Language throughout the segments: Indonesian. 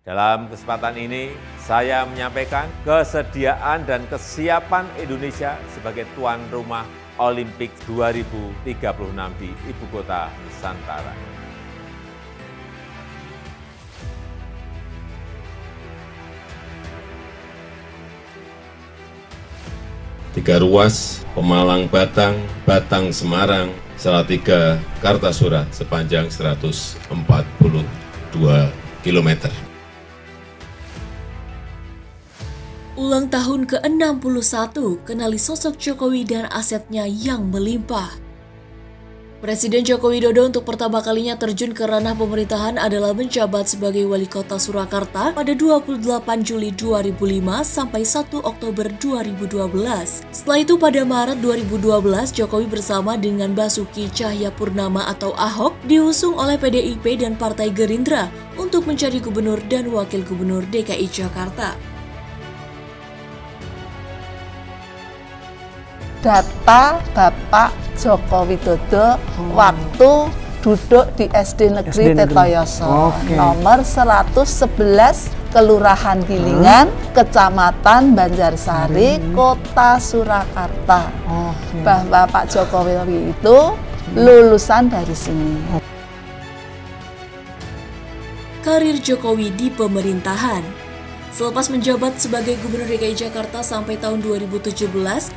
Dalam kesempatan ini, saya menyampaikan kesediaan dan kesiapan Indonesia sebagai tuan rumah Olimpik 2036 di Ibu Kota Nusantara. Tiga ruas, Pemalang Batang, Batang Semarang, Salatiga Kartasura sepanjang 142 km. Ulang tahun ke-61, kenali sosok Jokowi dan asetnya yang melimpah. Presiden Joko Widodo untuk pertama kalinya terjun ke ranah pemerintahan adalah menjabat sebagai Wali Kota Surakarta pada 28 Juli 2005 sampai 1 Oktober 2012. Setelah itu pada Maret 2012, Jokowi bersama dengan Basuki Cahayapurnama atau Ahok diusung oleh PDIP dan Partai Gerindra untuk menjadi Gubernur dan Wakil Gubernur DKI Jakarta. Data Bapak Joko Widodo waktu duduk di SD Negeri Tirtoyoso, nomor 111 Kelurahan Gilingan, Kecamatan Banjarsari, Kota Surakarta. Bahwa Pak Jokowi itu lulusan dari sini. Karir Jokowi di pemerintahan. Selepas menjabat sebagai Gubernur DKI Jakarta sampai tahun 2017,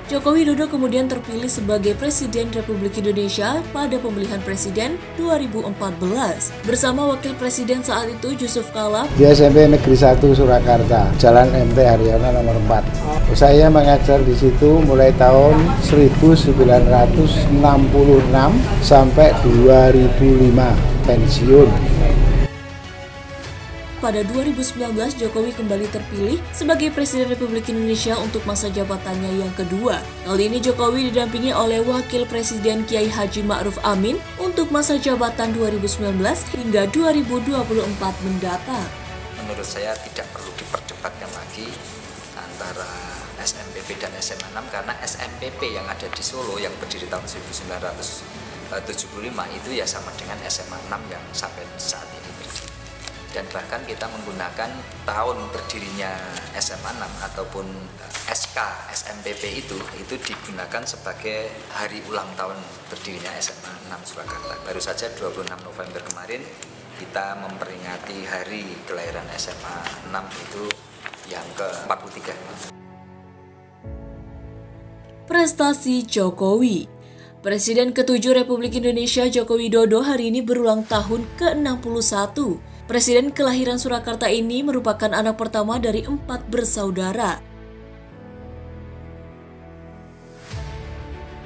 Joko Widodo kemudian terpilih sebagai Presiden Republik Indonesia pada pemilihan Presiden 2014. Bersama Wakil Presiden saat itu Yusuf Kala di SMP Negeri 1 Surakarta, Jalan MT Haryono nomor 4. Saya mengajar di situ mulai tahun 1966 sampai 2005 pensiun. Pada 2019, Jokowi kembali terpilih sebagai Presiden Republik Indonesia untuk masa jabatannya yang kedua. Kali ini Jokowi didampingi oleh Wakil Presiden Kiai Haji Ma'ruf Amin untuk masa jabatan 2019 hingga 2024 mendatang. Menurut saya tidak perlu diperdebatkan lagi antara SMPP dan SMA 6 karena SMPP yang ada di Solo yang berdiri tahun 1975 itu ya sama dengan SMA 6 yang sampai saat ini berdiri. Dan bahkan kita menggunakan tahun berdirinya SMA 6 ataupun SK SMPP itu digunakan sebagai hari ulang tahun berdirinya SMA 6 Surakarta. Baru saja 26 November kemarin kita memperingati hari kelahiran SMA 6 itu yang ke-43. Prestasi Jokowi. Presiden ke-7 Republik Indonesia Joko Widodo hari ini berulang tahun ke-61. Presiden kelahiran Surakarta ini merupakan anak pertama dari 4 bersaudara.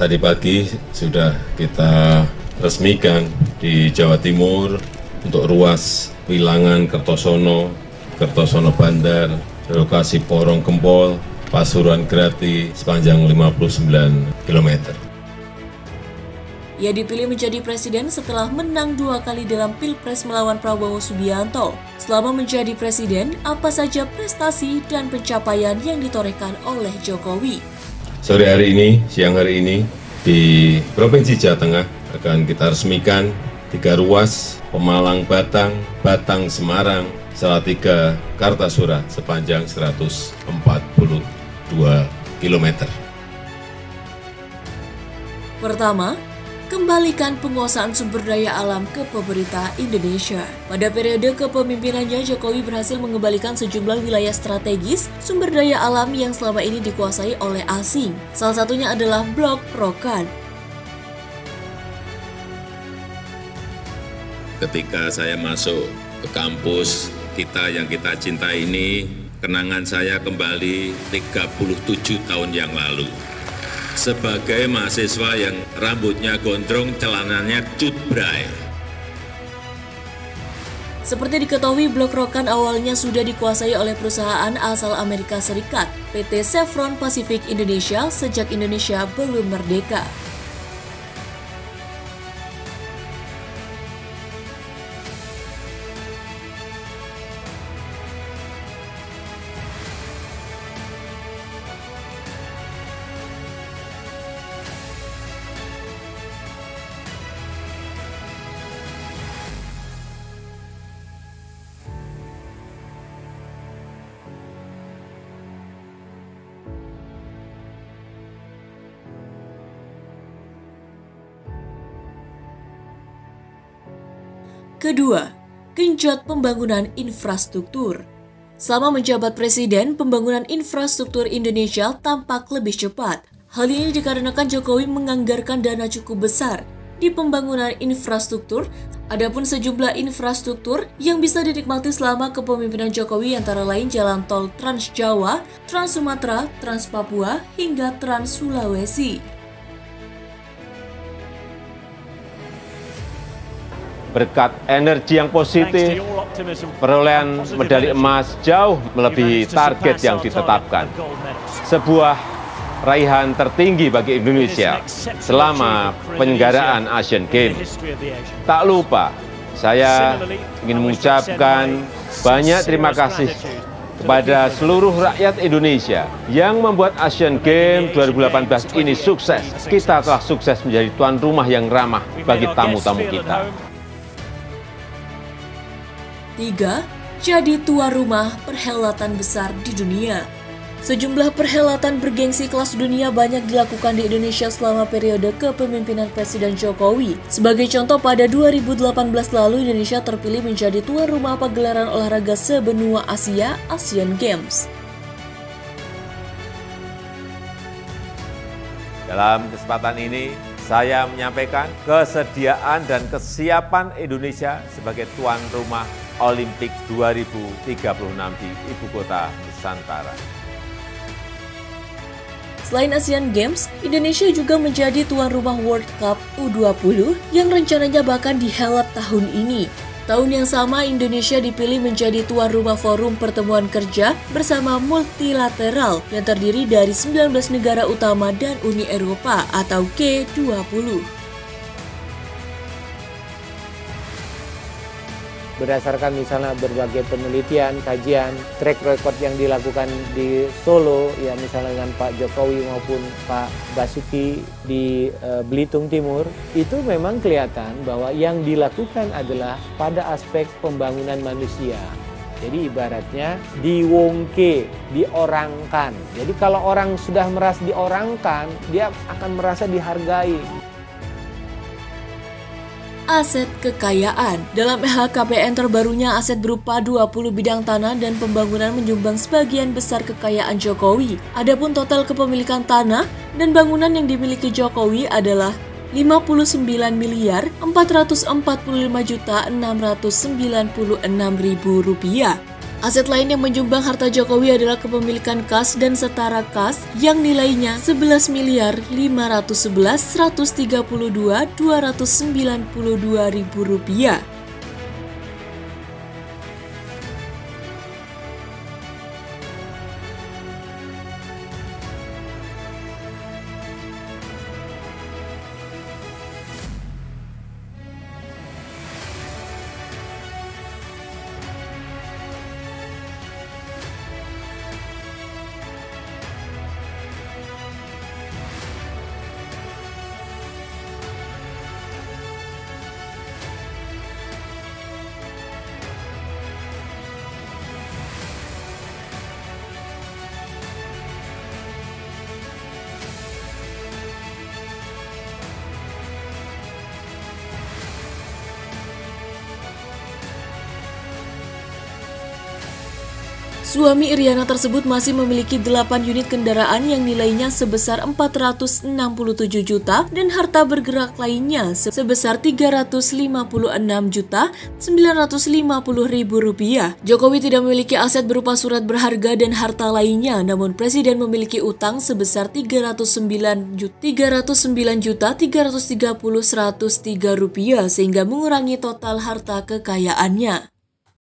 Tadi pagi sudah kita resmikan di Jawa Timur untuk ruas Wilangan Kertosono, Kertosono Bandar, relokasi Porong Gempol, Pasuruan Grati sepanjang 59 km. Ia dipilih menjadi presiden setelah menang 2 kali dalam Pilpres melawan Prabowo Subianto. Selama menjadi presiden, apa saja prestasi dan pencapaian yang ditorehkan oleh Jokowi? Sore hari ini, siang hari ini, di Provinsi Jawa Tengah akan kita resmikan 3 ruas, Pemalang Batang, Batang Semarang, Salatiga Kartasura sepanjang 142 km. Pertama, kembalikan penguasaan sumber daya alam ke pemerintah Indonesia. Pada periode kepemimpinannya, Jokowi berhasil mengembalikan sejumlah wilayah strategis sumber daya alam yang selama ini dikuasai oleh asing. Salah satunya adalah Blok Rokan. Ketika saya masuk ke kampus kita yang kita cintai ini, kenangan saya kembali 37 tahun yang lalu. Sebagai mahasiswa yang rambutnya gondrong, celananya cutbray. Seperti diketahui, Blok Rokan awalnya sudah dikuasai oleh perusahaan asal Amerika Serikat, PT Chevron Pacific Indonesia, sejak Indonesia belum merdeka. Kedua, genjot pembangunan infrastruktur. Selama menjabat presiden, pembangunan infrastruktur Indonesia tampak lebih cepat. Hal ini dikarenakan Jokowi menganggarkan dana cukup besar di pembangunan infrastruktur. Adapun sejumlah infrastruktur yang bisa dinikmati selama kepemimpinan Jokowi antara lain jalan tol Trans Jawa, Trans Sumatera, Trans Papua, hingga Trans Sulawesi. Berkat energi yang positif, perolehan medali emas jauh melebihi target yang ditetapkan. Sebuah raihan tertinggi bagi Indonesia selama penyelenggaraan Asian Games. Tak lupa, saya ingin mengucapkan banyak terima kasih kepada seluruh rakyat Indonesia yang membuat Asian Games 2018 ini sukses. Kita telah sukses menjadi tuan rumah yang ramah bagi tamu-tamu kita. 3. Jadi tuan rumah perhelatan besar di dunia. Sejumlah perhelatan bergengsi kelas dunia banyak dilakukan di Indonesia selama periode kepemimpinan Presiden Jokowi. Sebagai contoh, pada 2018 lalu Indonesia terpilih menjadi tuan rumah pagelaran olahraga sebenua Asia, Asian Games. Dalam kesempatan ini, saya menyampaikan kesediaan dan kesiapan Indonesia sebagai tuan rumah Olimpik 2036 di Ibu Kota Nusantara. Selain Asian Games, Indonesia juga menjadi tuan rumah World Cup U20 yang rencananya bahkan dihelat tahun ini. Tahun yang sama, Indonesia dipilih menjadi tuan rumah Forum Pertemuan Kerja Bersama Multilateral yang terdiri dari 19 negara utama dan Uni Eropa atau G20. Berdasarkan misalnya berbagai penelitian, kajian, track record yang dilakukan di Solo, ya misalnya dengan Pak Jokowi maupun Pak Basuki di Belitung Timur, itu memang kelihatan bahwa yang dilakukan adalah pada aspek pembangunan manusia. Jadi ibaratnya diwongke, diorangkan. Jadi kalau orang sudah merasa diorangkan, dia akan merasa dihargai. Aset kekayaan. Dalam LHKPN terbarunya, aset berupa 20 bidang tanah dan pembangunan menyumbang sebagian besar kekayaan Jokowi. Adapun total kepemilikan tanah dan bangunan yang dimiliki Jokowi adalah Rp55.445.696.000. Aset lain yang menyumbang harta Jokowi adalah kepemilikan kas dan setara kas yang nilainya Rp11.511.132.292.000. Suami Iriana tersebut masih memiliki 8 unit kendaraan yang nilainya sebesar 467 juta dan harta bergerak lainnya sebesar 356.950.000 rupiah. Jokowi tidak memiliki aset berupa surat berharga dan harta lainnya, namun Presiden memiliki utang sebesar 309.330.103 rupiah sehingga mengurangi total harta kekayaannya.